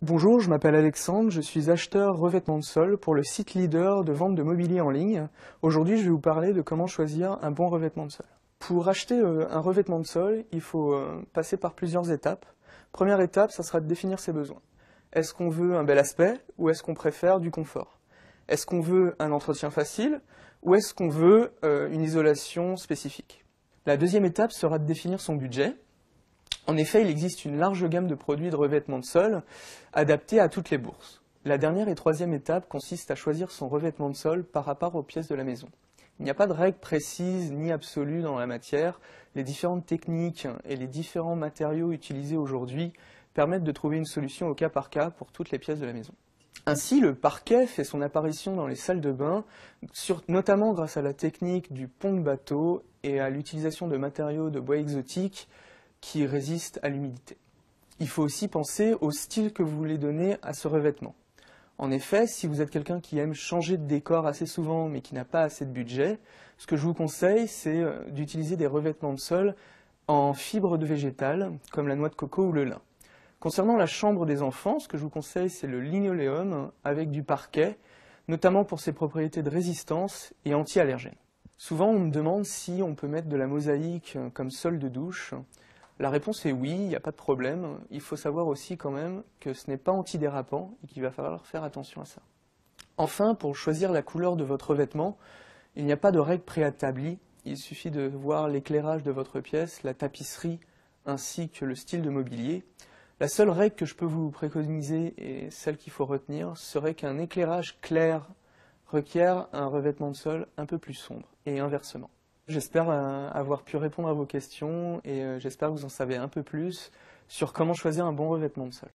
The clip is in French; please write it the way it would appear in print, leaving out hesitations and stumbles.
Bonjour, je m'appelle Alexandre, je suis acheteur revêtement de sol pour le site leader de vente de mobilier en ligne. Aujourd'hui, je vais vous parler de comment choisir un bon revêtement de sol. Pour acheter un revêtement de sol, il faut passer par plusieurs étapes. Première étape, ça sera de définir ses besoins. Est-ce qu'on veut un bel aspect ou est-ce qu'on préfère du confort? Est-ce qu'on veut un entretien facile ou est-ce qu'on veut une isolation spécifique? La deuxième étape sera de définir son budget. En effet, il existe une large gamme de produits de revêtement de sol adaptés à toutes les bourses. La dernière et troisième étape consiste à choisir son revêtement de sol par rapport aux pièces de la maison. Il n'y a pas de règle précise ni absolue dans la matière. Les différentes techniques et les différents matériaux utilisés aujourd'hui permettent de trouver une solution au cas par cas pour toutes les pièces de la maison. Ainsi, le parquet fait son apparition dans les salles de bain, notamment grâce à la technique du pont de bateau et à l'utilisation de matériaux de bois exotiques qui résistent à l'humidité. Il faut aussi penser au style que vous voulez donner à ce revêtement. En effet, si vous êtes quelqu'un qui aime changer de décor assez souvent mais qui n'a pas assez de budget, ce que je vous conseille, c'est d'utiliser des revêtements de sol en fibre de végétal, comme la noix de coco ou le lin. Concernant la chambre des enfants, ce que je vous conseille, c'est le linoléum avec du parquet, notamment pour ses propriétés de résistance et anti-allergènes. Souvent, on me demande si on peut mettre de la mosaïque comme sol de douche. La réponse est oui, il n'y a pas de problème. Il faut savoir aussi quand même que ce n'est pas antidérapant et qu'il va falloir faire attention à ça. Enfin, pour choisir la couleur de votre revêtement, il n'y a pas de règle préétablie. Il suffit de voir l'éclairage de votre pièce, la tapisserie ainsi que le style de mobilier. La seule règle que je peux vous préconiser et celle qu'il faut retenir serait qu'un éclairage clair requiert un revêtement de sol un peu plus sombre et inversement. J'espère avoir pu répondre à vos questions et j'espère que vous en savez un peu plus sur comment choisir un bon revêtement de sol.